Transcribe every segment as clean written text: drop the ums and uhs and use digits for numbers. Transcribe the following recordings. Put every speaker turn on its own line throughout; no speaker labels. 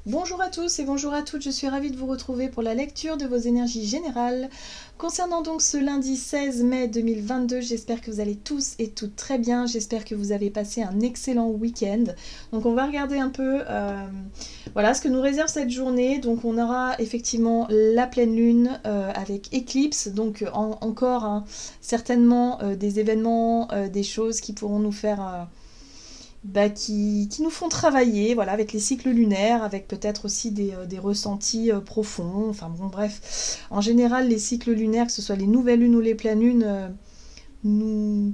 Bonjour à tous et bonjour à toutes, je suis ravie de vous retrouver pour la lecture de vos énergies générales. Concernant donc ce lundi 16 mai 2022, j'espère que vous allez tous et toutes très bien, j'espère que vous avez passé un excellent week-end. Donc on va regarder un peu voilà, ce que nous réserve cette journée. Donc on aura effectivement la pleine lune avec éclipse, donc encore certainement des événements, des choses qui pourront nous faire... qui nous font travailler, voilà, avec les cycles lunaires, avec peut-être aussi des ressentis profonds, enfin bon bref. En général, les cycles lunaires, que ce soit les nouvelles lunes ou les pleines lunes, nous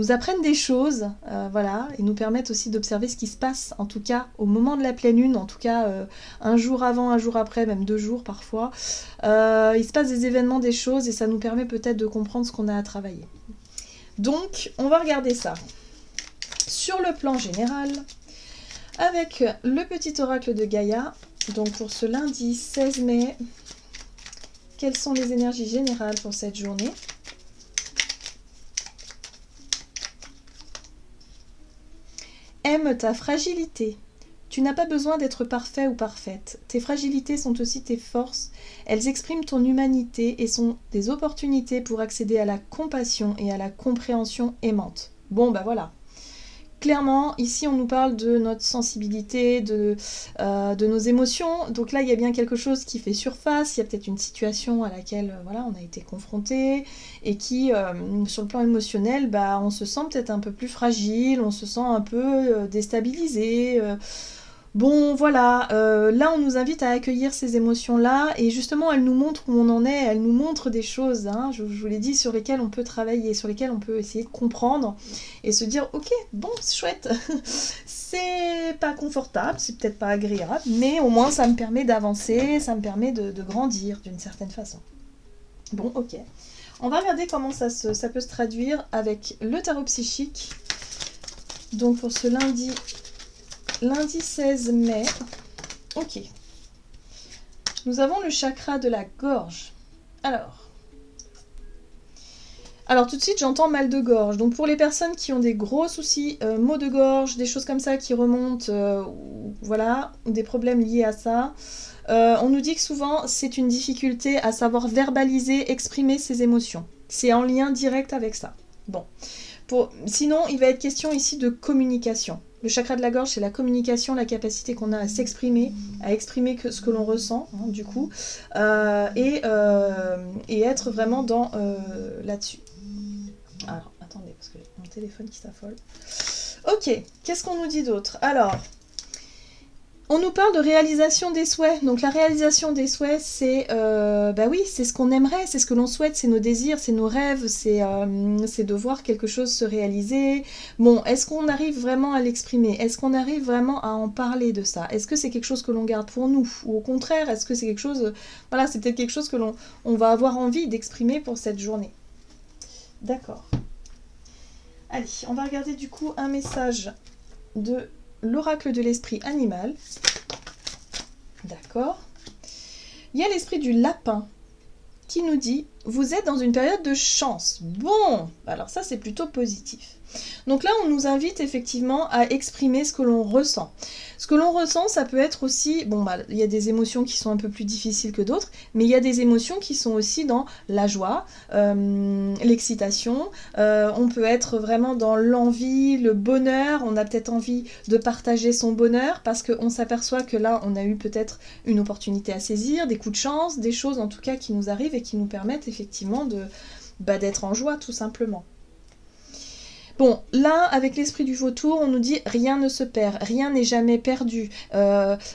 apprennent des choses, voilà, et nous permettent aussi d'observer ce qui se passe, en tout cas au moment de la pleine lune, en tout cas un jour avant, un jour après, même 2 jours parfois. Il se passe des événements, des choses, et ça nous permet peut-être de comprendre ce qu'on a à travailler. Donc, on va regarder ça. Sur le plan général, avec le petit oracle de Gaïa, donc pour ce lundi 16 mai, quelles sont les énergies générales pour cette journée? Aime ta fragilité. Tu n'as pas besoin d'être parfait ou parfaite. Tes fragilités sont aussi tes forces. Elles expriment ton humanité et sont des opportunités pour accéder à la compassion et à la compréhension aimante. Bon, bah voilà. Clairement, ici on nous parle de notre sensibilité, de nos émotions. Donc là, il y a bien quelque chose qui fait surface. Il y a peut-être une situation à laquelle voilà, on a été confronté et qui, sur le plan émotionnel, on se sent peut-être un peu plus fragile, on se sent un peu déstabilisé. Bon, voilà, là on nous invite à accueillir ces émotions-là et justement elles nous montrent où on en est, elles nous montrent des choses, hein, je vous l'ai dit, sur lesquelles on peut travailler, sur lesquelles on peut essayer de comprendre et se dire ok, bon, c'est chouette, c'est pas confortable, c'est peut-être pas agréable, mais au moins ça me permet d'avancer, ça me permet de grandir d'une certaine façon. Bon, ok. On va regarder comment ça peut se traduire avec le tarot psychique. Donc pour ce lundi 16 mai, ok. Nous avons le chakra de la gorge. Alors tout de suite j'entends mal de gorge. Donc pour les personnes qui ont des gros soucis, maux de gorge, des choses comme ça qui remontent, voilà, des problèmes liés à ça, on nous dit que souvent c'est une difficulté à savoir verbaliser, exprimer ses émotions. C'est en lien direct avec ça. Bon. Sinon, il va être question ici de communication. Le chakra de la gorge, c'est la communication, la capacité qu'on a à s'exprimer, à exprimer ce que l'on ressent, hein, du coup, et être vraiment dans là-dessus. Alors, attendez, parce que mon téléphone qui s'affole. Ok, qu'est-ce qu'on nous dit d'autre? Alors, on nous parle de réalisation des souhaits. Donc la réalisation des souhaits, c'est oui, c'est ce qu'on aimerait, c'est ce que l'on souhaite, c'est nos désirs, c'est nos rêves, c'est de voir quelque chose se réaliser. Bon, est-ce qu'on arrive vraiment à l'exprimer? Est-ce qu'on arrive vraiment à en parler de ça? Est-ce que c'est quelque chose que l'on garde pour nous? Ou au contraire, est-ce que c'est quelque chose... Voilà, c'est peut-être quelque chose que on va avoir envie d'exprimer pour cette journée. D'accord. Allez, on va regarder du coup un message de l'oracle de l'esprit animal. D'accord. Il y a l'esprit du lapin qui nous dit « Vous êtes dans une période de chance ». Bon, alors ça c'est plutôt positif. Donc là on nous invite effectivement à exprimer ce que l'on ressent. Ce que l'on ressent, ça peut être aussi, il y a des émotions qui sont un peu plus difficiles que d'autres, mais il y a des émotions qui sont aussi dans la joie, l'excitation, on peut être vraiment dans l'envie, le bonheur, on a peut-être envie de partager son bonheur parce qu'on s'aperçoit que là on a eu peut-être une opportunité à saisir, des coups de chance, des choses en tout cas qui nous arrivent et qui nous permettent effectivement d'être en joie tout simplement. Bon, là, avec l'esprit du vautour, on nous dit rien ne se perd, rien n'est jamais perdu.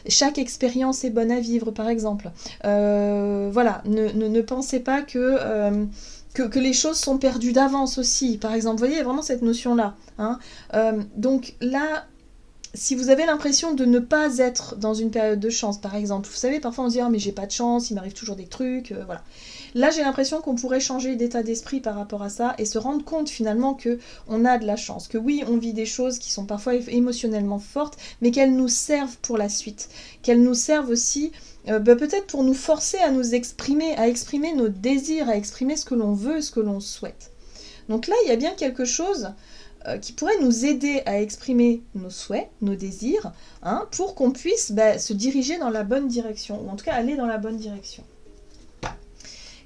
Chaque expérience est bonne à vivre, par exemple. Voilà, ne pensez pas que les choses sont perdues d'avance aussi. Par exemple, vous voyez, il y a vraiment cette notion-là. Hein. Donc là, si vous avez l'impression de ne pas être dans une période de chance, par exemple, vous savez, parfois on se dit « Ah, mais j'ai pas de chance, il m'arrive toujours des trucs, voilà ». Là, j'ai l'impression qu'on pourrait changer d'état d'esprit par rapport à ça et se rendre compte finalement qu'on a de la chance, que oui, on vit des choses qui sont parfois émotionnellement fortes, mais qu'elles nous servent pour la suite, qu'elles nous servent aussi peut-être pour nous forcer à nous exprimer, à exprimer nos désirs, à exprimer ce que l'on veut, ce que l'on souhaite. Donc là, il y a bien quelque chose qui pourrait nous aider à exprimer nos souhaits, nos désirs, hein, pour qu'on puisse se diriger dans la bonne direction, ou en tout cas aller dans la bonne direction.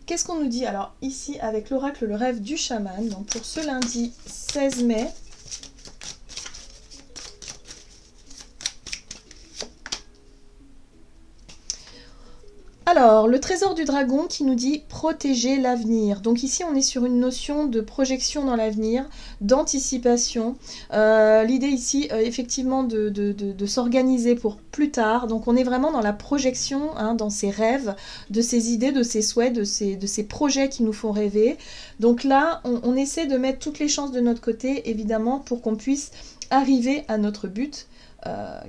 Qu'est-ce qu'on nous dit? Alors ici, avec l'oracle, le rêve du chaman, donc pour ce lundi 16 mai, alors, le trésor du dragon qui nous dit protéger l'avenir. Donc ici, on est sur une notion de projection dans l'avenir, d'anticipation. L'idée ici, effectivement, de s'organiser pour plus tard. Donc on est vraiment dans la projection, hein, dans ses rêves, de ses idées, de ses souhaits, de ses projets qui nous font rêver. Donc là, on essaie de mettre toutes les chances de notre côté, évidemment, pour qu'on puisse arriver à notre but.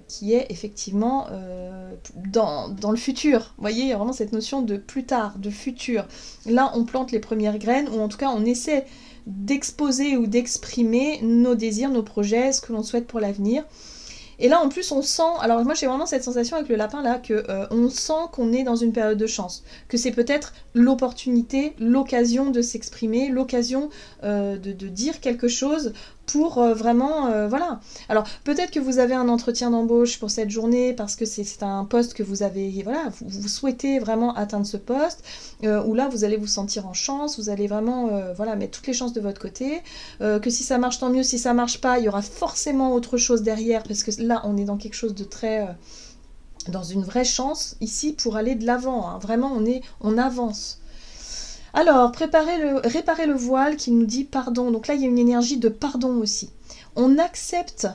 Qui est effectivement dans le futur. Vous voyez, il y a vraiment cette notion de plus tard, de futur. Là, on plante les premières graines, ou en tout cas, on essaie d'exposer ou d'exprimer nos désirs, nos projets, ce que l'on souhaite pour l'avenir. Et là, en plus, on sent... Alors moi, j'ai vraiment cette sensation avec le lapin, là, on sent qu'on est dans une période de chance. Que c'est peut-être l'opportunité, l'occasion de s'exprimer, l'occasion de dire quelque chose pour vraiment... voilà. Alors, peut-être que vous avez un entretien d'embauche pour cette journée parce que c'est un poste que vous avez... Voilà, vous souhaitez vraiment atteindre ce poste, où là, vous allez vous sentir en chance, vous allez vraiment voilà, mettre toutes les chances de votre côté. Que si ça marche, tant mieux. Si ça marche pas, il y aura forcément autre chose derrière, parce que là, on est dans quelque chose de très... dans une vraie chance, ici, pour aller de l'avant. Hein. Vraiment, on avance. Alors, réparer le voile qui nous dit pardon. Donc là, il y a une énergie de pardon aussi. On accepte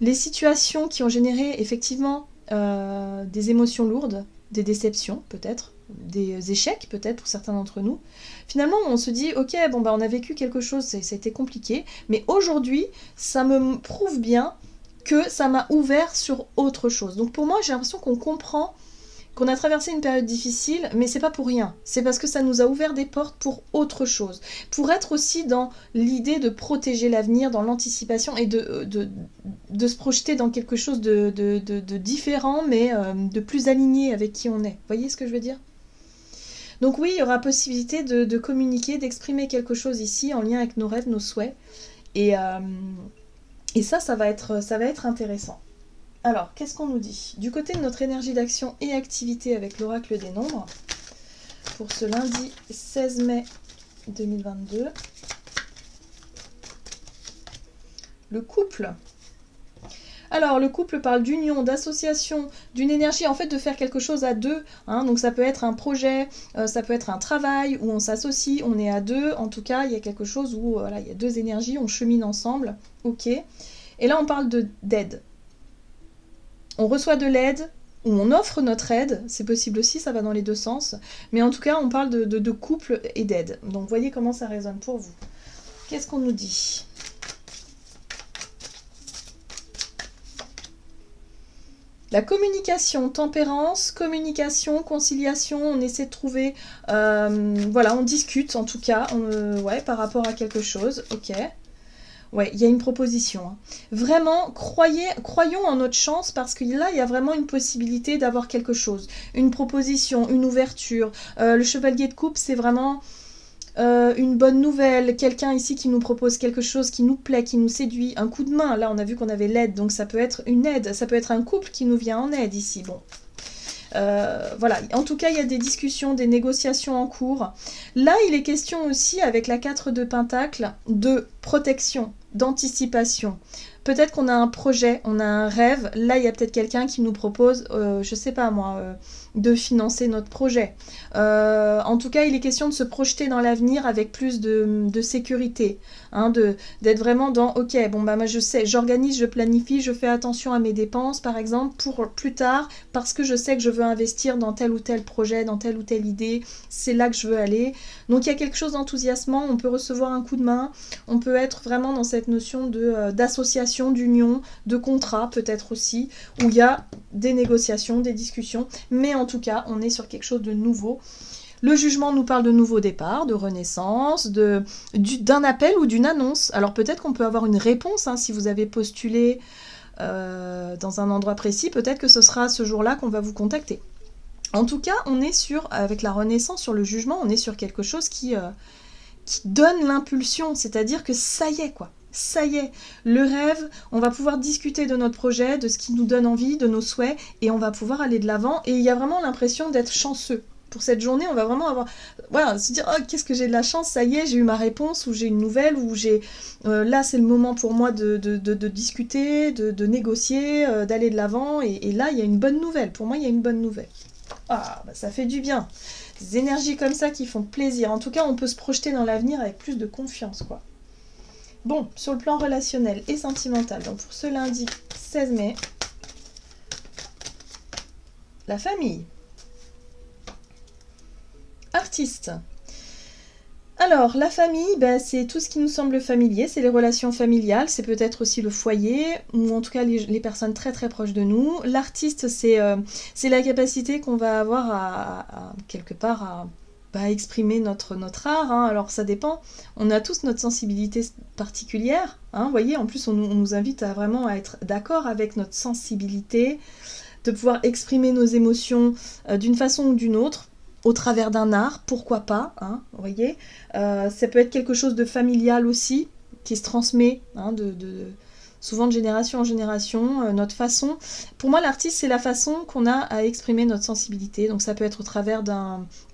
les situations qui ont généré effectivement des émotions lourdes, des déceptions peut-être, des échecs peut-être pour certains d'entre nous. Finalement, on se dit, ok, bon, on a vécu quelque chose, c'était compliqué, mais aujourd'hui, ça me prouve bien que ça m'a ouvert sur autre chose. Donc pour moi, j'ai l'impression qu'on comprend qu'on a traversé une période difficile, mais c'est pas pour rien. C'est parce que ça nous a ouvert des portes pour autre chose. Pour être aussi dans l'idée de protéger l'avenir, dans l'anticipation et de se projeter dans quelque chose de différent, mais de plus aligné avec qui on est. Vous voyez ce que je veux dire ? Donc oui, il y aura possibilité de communiquer, d'exprimer quelque chose ici en lien avec nos rêves, nos souhaits. Et ça va être intéressant. Alors, qu'est-ce qu'on nous dit? Du côté de notre énergie d'action et activité avec l'oracle des nombres, pour ce lundi 16 mai 2022, le couple. Alors, le couple parle d'union, d'association, d'une énergie, en fait, de faire quelque chose à deux. Hein, donc, ça peut être un projet, ça peut être un travail où on s'associe, on est à deux. En tout cas, il y a quelque chose où voilà, il y a deux énergies, on chemine ensemble. Ok. Et là, on parle d'aide. On reçoit de l'aide, ou on offre notre aide, c'est possible aussi, ça va dans les deux sens. Mais en tout cas, on parle de couple et d'aide. Donc, voyez comment ça résonne pour vous. Qu'est-ce qu'on nous dit ? La communication, tempérance, communication, conciliation, on essaie de trouver... voilà, on discute en tout cas, par rapport à quelque chose, ok. Ouais, il y a une proposition. Hein. Vraiment, croyons en notre chance parce que là, il y a vraiment une possibilité d'avoir quelque chose. Une proposition, une ouverture. Le chevalier de coupe, c'est vraiment une bonne nouvelle. Quelqu'un ici qui nous propose quelque chose qui nous plaît, qui nous séduit. Un coup de main. Là, on a vu qu'on avait l'aide, donc ça peut être une aide. Ça peut être un couple qui nous vient en aide ici. Bon. Voilà, en tout cas il y a des discussions, des négociations en cours. Là il est question aussi avec la 4 de Pentacle de protection, d'anticipation. Peut-être qu'on a un projet, on a un rêve, là il y a peut-être quelqu'un qui nous propose, je sais pas moi, de financer notre projet. En tout cas il est question de se projeter dans l'avenir avec plus de sécurité, hein, d'être vraiment dans, ok, bon bah moi je sais, j'organise, je planifie, je fais attention à mes dépenses par exemple pour plus tard, parce que je sais que je veux investir dans tel ou tel projet, dans telle ou telle idée, c'est là que je veux aller. Donc il y a quelque chose d'enthousiasmant, on peut recevoir un coup de main, on peut être vraiment dans cette notion d'association, d'union, de contrat peut-être aussi, où il y a des négociations, des discussions, mais en tout cas on est sur quelque chose de nouveau. Le jugement nous parle de nouveau départ, de renaissance, d'un appel ou d'une annonce. Alors peut-être qu'on peut avoir une réponse, hein, si vous avez postulé dans un endroit précis, peut-être que ce sera ce jour-là qu'on va vous contacter. En tout cas, on est avec la renaissance, sur le jugement, on est sur quelque chose qui donne l'impulsion, c'est-à-dire que ça y est quoi. Ça y est, le rêve, on va pouvoir discuter de notre projet, de ce qui nous donne envie, de nos souhaits, et on va pouvoir aller de l'avant. Et il y a vraiment l'impression d'être chanceux. Pour cette journée, on va vraiment avoir... Voilà, se dire, oh, qu'est-ce que j'ai de la chance, ça y est, j'ai eu ma réponse, ou j'ai une nouvelle, ou j'ai... là, c'est le moment pour moi de discuter, de négocier, d'aller de l'avant, et là, il y a une bonne nouvelle. Pour moi, il y a une bonne nouvelle. Ah, bah, ça fait du bien. Des énergies comme ça qui font plaisir. En tout cas, on peut se projeter dans l'avenir avec plus de confiance, quoi. Bon, sur le plan relationnel et sentimental, donc pour ce lundi 16 mai, la famille. Artiste. Alors, la famille, ben, c'est tout ce qui nous semble familier, c'est les relations familiales, c'est peut-être aussi le foyer, ou en tout cas les personnes très très proches de nous. L'artiste, c'est la capacité qu'on va avoir à quelque part à exprimer notre art, hein. Alors ça dépend, on a tous notre sensibilité particulière, hein, vous voyez, en plus on nous invite à vraiment à être d'accord avec notre sensibilité, de pouvoir exprimer nos émotions d'une façon ou d'une autre, au travers d'un art, pourquoi pas, hein, vous voyez. Ça peut être quelque chose de familial aussi, qui se transmet, hein, souvent de génération en génération, notre façon. Pour moi, l'artiste, c'est la façon qu'on a à exprimer notre sensibilité. Donc ça peut être au travers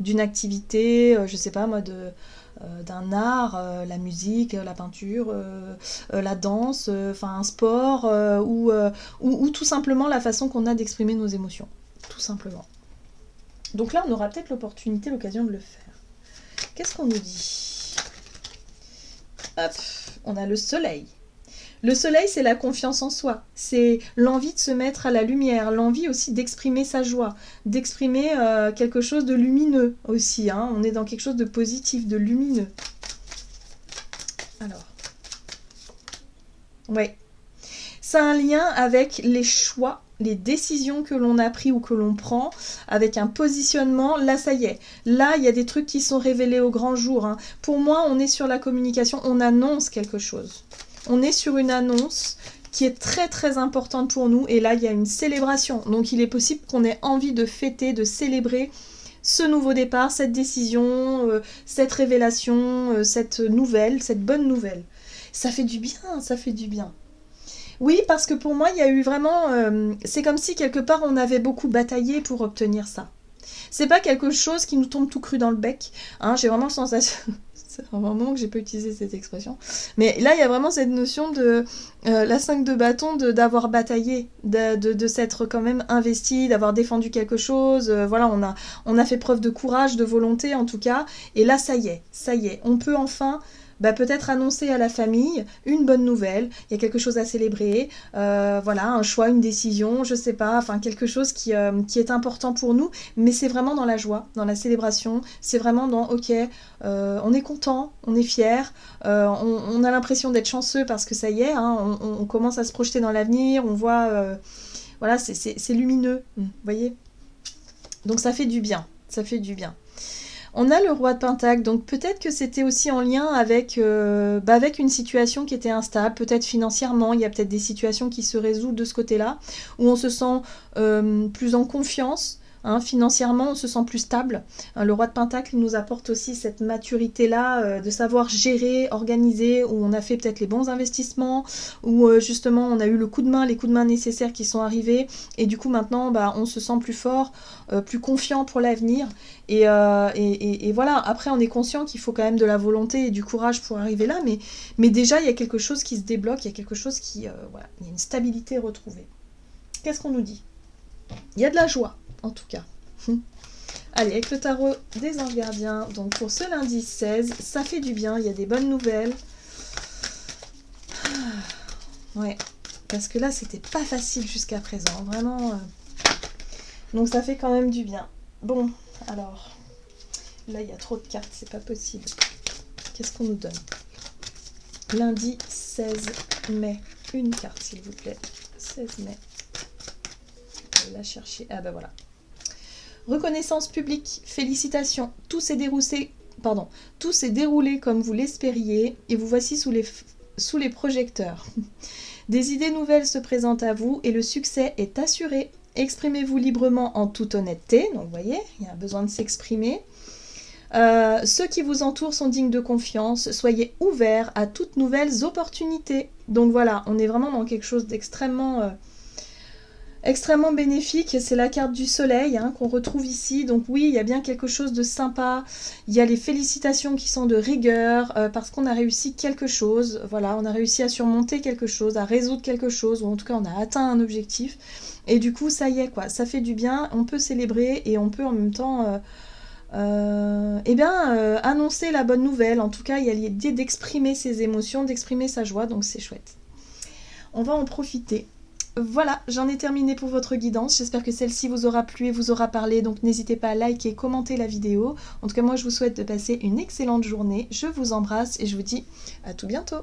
d'une activité, je sais pas moi, d'un art, la musique, la peinture, la danse, un sport, ou tout simplement la façon qu'on a d'exprimer nos émotions, tout simplement. Donc là, on aura peut-être l'occasion de le faire. Qu'est-ce qu'on nous dit? Hop, on a le soleil. Le soleil, c'est la confiance en soi. C'est l'envie de se mettre à la lumière, l'envie aussi d'exprimer sa joie, d'exprimer quelque chose de lumineux aussi, hein. On est dans quelque chose de positif, de lumineux. Alors, ouais. Ça a un lien avec les choix, les décisions que l'on a pris ou que l'on prend, avec un positionnement. Là, ça y est. Là, il y a des trucs qui sont révélés au grand jour, hein. Pour moi, on est sur la communication, on annonce quelque chose. On est sur une annonce qui est très très importante pour nous. Et là, il y a une célébration. Donc, il est possible qu'on ait envie de fêter, de célébrer ce nouveau départ, cette décision, cette révélation, cette nouvelle, cette bonne nouvelle. Ça fait du bien, ça fait du bien. Oui, parce que pour moi, il y a eu vraiment... c'est comme si, quelque part, on avait beaucoup bataillé pour obtenir ça. C'est pas quelque chose qui nous tombe tout cru dans le bec, hein, j'ai vraiment la sensation... c'est un moment que j'ai pas utilisé cette expression. Mais là, il y a vraiment cette notion de... la 5 de bâton, d'avoir bataillé, de s'être quand même investi, d'avoir défendu quelque chose. Voilà, on a fait preuve de courage, de volonté, en tout cas. Et là, ça y est, on peut enfin... peut-être annoncer à la famille une bonne nouvelle, il y a quelque chose à célébrer, voilà, un choix, une décision, je sais pas, enfin quelque chose qui est important pour nous, mais c'est vraiment dans la joie, dans la célébration, c'est vraiment dans, ok, on est content, on est fier, on a l'impression d'être chanceux parce que ça y est, hein, on commence à se projeter dans l'avenir, on voit, voilà, c'est lumineux, vous voyez. Donc ça fait du bien, ça fait du bien. On a le roi de Pentacle, donc peut-être que c'était aussi en lien avec une situation qui était instable, peut-être financièrement, il y a peut-être des situations qui se résolvent de ce côté-là, où on se sent plus en confiance, hein, financièrement on se sent plus stable. Le roi de Pentacle nous apporte aussi cette maturité-là, de savoir gérer, organiser, où on a fait peut-être les bons investissements, où justement on a eu les coups de main nécessaires qui sont arrivés, et du coup maintenant on se sent plus fort, plus confiant pour l'avenir. Et voilà, après on est conscient qu'il faut quand même de la volonté et du courage pour arriver là, mais déjà il y a quelque chose qui se débloque, il y a quelque chose qui, voilà, il y a une stabilité retrouvée. Qu'est-ce qu'on nous dit? Il y a de la joie, en tout cas. Allez, avec le tarot des anges gardiens, donc pour ce lundi 16, ça fait du bien, il y a des bonnes nouvelles. Ouais, parce que là c'était pas facile jusqu'à présent, vraiment. Donc ça fait quand même du bien. Bon, alors, là il y a trop de cartes, c'est pas possible. Qu'est-ce qu'on nous donne? Lundi 16 mai, une carte s'il vous plaît. 16 mai. Je vais la chercher. Ah bah voilà. Reconnaissance publique, félicitations. Tout s'est déroulé comme vous l'espériez et vous voici sous les projecteurs. Des idées nouvelles se présentent à vous et le succès est assuré. Exprimez-vous librement en toute honnêteté. Donc vous voyez, il y a besoin de s'exprimer. Ceux qui vous entourent sont dignes de confiance. Soyez ouverts à toutes nouvelles opportunités. Donc voilà, on est vraiment dans quelque chose d'extrêmement extrêmement bénéfique. C'est la carte du soleil hein, qu'on retrouve ici. Donc oui, il y a bien quelque chose de sympa. Il y a les félicitations qui sont de rigueur parce qu'on a réussi quelque chose. Voilà, on a réussi à surmonter quelque chose, à résoudre quelque chose, ou en tout cas on a atteint un objectif. Et du coup, ça y est, quoi, ça fait du bien. On peut célébrer et on peut en même temps... annoncer la bonne nouvelle. En tout cas, il y a l'idée d'exprimer ses émotions, d'exprimer sa joie, donc c'est chouette. On va en profiter. Voilà, j'en ai terminé pour votre guidance. J'espère que celle-ci vous aura plu et vous aura parlé. Donc n'hésitez pas à liker, commenter la vidéo. En tout cas, moi, je vous souhaite de passer une excellente journée. Je vous embrasse et je vous dis à tout bientôt.